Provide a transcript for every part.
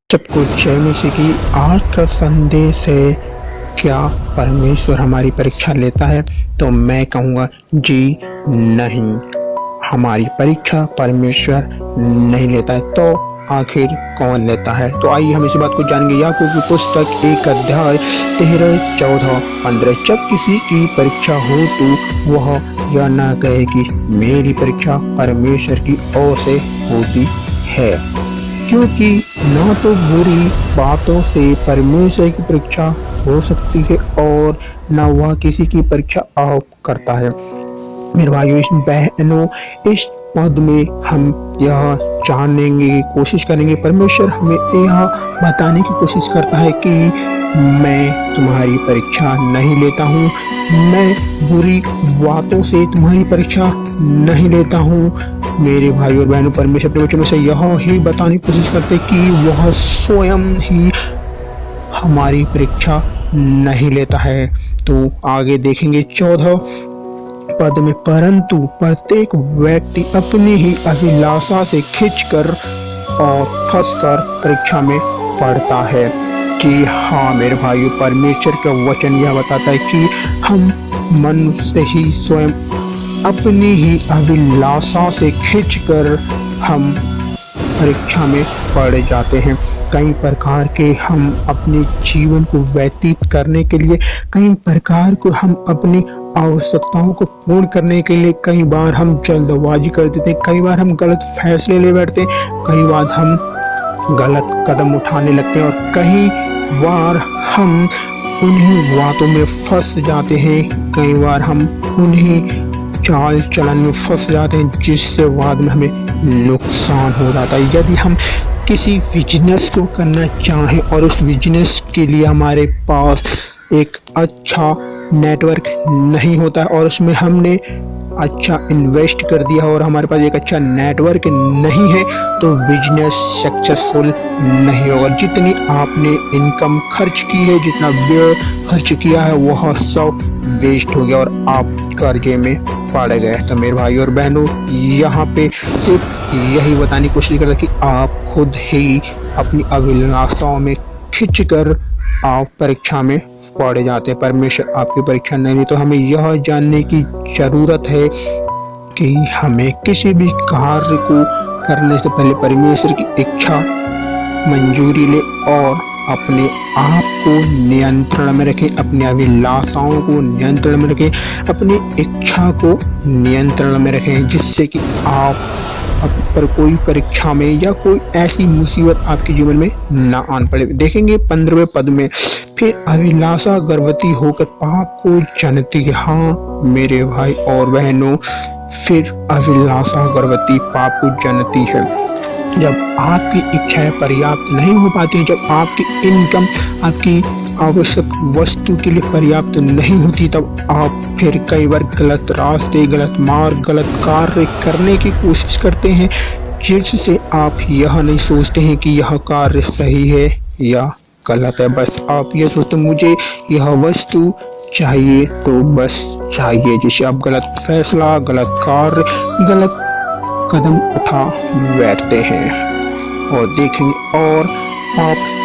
सबको जय मसीह की। आज का संदेश है, क्या परमेश्वर हमारी परीक्षा लेता है? तो मैं कहूँगा जी नहीं, हमारी परीक्षा परमेश्वर नहीं लेता है। तो आखिर कौन लेता है? तो आइए हम इसी बात को जानेंगे। याकूब की पुस्तक 1 अध्याय 13, 14, 15। जब किसी की परीक्षा हो तो वह यह ना कहे कि मेरी परीक्षा परमेश्वर की ओर से होती है, क्योंकि न तो बुरी बातों से परमेश्वर की परीक्षा हो सकती है और न वह किसी की परीक्षा आप करता है। मेरे भाइयों बहनों, इस पद में हम यह जानने कोशिश करेंगे, परमेश्वर हमें यह बताने की कोशिश करता है कि मैं तुम्हारी परीक्षा नहीं लेता हूँ, मैं बुरी बातों से तुम्हारी परीक्षा नहीं लेता हूँ। मेरे भाई और बहनों, परमेश्वर अपने वचनों से यह ही बताने की कोशिश करते कि वह स्वयं ही हमारी परीक्षा नहीं लेता है। तो आगे देखेंगे 14 पद में, परंतु प्रत्येक व्यक्ति अपनी ही अभिलाषा से खींचकर और फंसकर परीक्षा में पड़ता है। कि हाँ मेरे भाइयों, परमेश्वर का वचन यह बताता है कि हम मनुष्य ही स्वयं अपनी ही अभिलाषा से खींचकर हम परीक्षा में पड़ जाते हैं। कई प्रकार के हम अपने जीवन को व्यतीत करने के लिए, कई प्रकार को हम अपनी आवश्यकताओं को पूर्ण करने के लिए कई बार हम जल्दबाजी कर देते हैं, कई बार हम गलत फैसले ले बैठते हैं, कई बार हम गलत कदम उठाने लगते हैं और कई बार हम उन्हीं बातों में फंस जाते हैं, कई बार हम उन्हीं चाल चलन में फंस जाते हैं जिससे बाद में हमें नुकसान हो जाता है। यदि हम किसी बिजनेस को करना चाहें और उस बिजनेस के लिए हमारे पास एक अच्छा नेटवर्क नहीं होता है और उसमें हमने अच्छा इन्वेस्ट कर दिया और हमारे पास एक अच्छा नेटवर्क नहीं है, तो बिजनेस सक्सेसफुल नहीं होगा। जितनी आपने इनकम खर्च की है, जितना व्यय खर्च किया है, वह सब वेस्ट हो गया और आप कर्जे में पड़ गए। तो मेरे भाई और बहनों, यहाँ पे सिर्फ यही बताने की कोशिश करता कि आप खुद ही अपनी अभिलाषाओं में खींचकर आप परीक्षा में पड़ जाते हैं। परमेश्वर आपकी परीक्षा नहीं ली। तो हमें यह जानने की जरूरत है कि हमें किसी भी कार्य को करने से पहले परमेश्वर की इच्छा मंजूरी ले और अपने आप को नियंत्रण में रखें, अपनी अभिलाषाओं को नियंत्रण में रखें, अपनी इच्छा को नियंत्रण में रखें, जिससे कि आप पर कोई परीक्षा में या कोई ऐसी मुसीबत आपके जीवन में ना आन पड़े। देखेंगे 15वें पद में, फिर अभिलाषा गर्भवती होकर पाप को जनती है। हाँ मेरे भाई और बहनों, फिर अभिलाषा गर्भवती पाप को जनती है। जब आपकी इच्छाएं पर्याप्त नहीं हो पाती, जब आपकी इनकम आपकी आवश्यक वस्तु के लिए पर्याप्त नहीं होती, तब आप फिर कई बार गलत रास्ते, गलत मार्ग, गलत कार्य करने की कोशिश करते हैं, जिससे आप यह नहीं सोचते हैं कि यह कार्य सही है या गलत है। बस आप ये सोचते मुझे यह वस्तु चाहिए तो बस चाहिए, जिससे आप गलत फैसला, गलत कार्य, गलत कदम उठा बैठते हैं। और देखेंगे, और पाप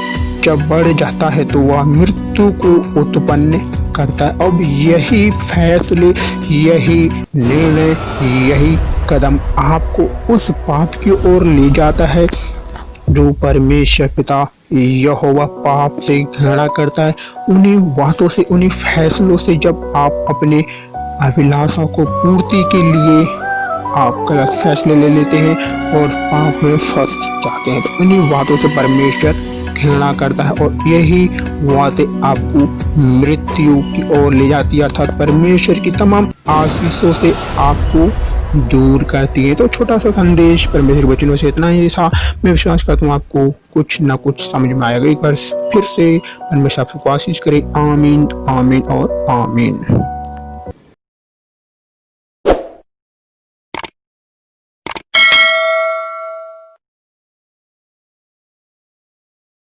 जब बढ़ जाता है तो वह मृत्यु को उत्पन्न करता है। अब यही फैसले, यही निर्णय, यही कदम आपको उस पाप की ओर ले जाता है जो परमेश्वर पिता यहोवा पाप से घृणा करता है। उन्हीं बातों से, उन्हीं फैसलों से जब आप अपने अभिलाषा को पूर्ति के लिए आप गलत फैसले ले लेते हैं और पाप में फंस जाते हैं, तो उन्हीं बातों से परमेश्वर घृणा करता है और यही बातें आपको मृत्यु की ओर ले जाती है, अर्थात परमेश्वर की तमाम आशीषों से आपको दूर करती है। तो छोटा सा संदेश परमेश्वर वचनों से इतना ही था। मैं विश्वास करता हूँ आपको कुछ ना कुछ समझ में आएगा। एक बार फिर से परमेश्वर आपको आशीष करे। आमीन, आमीन और आमीन।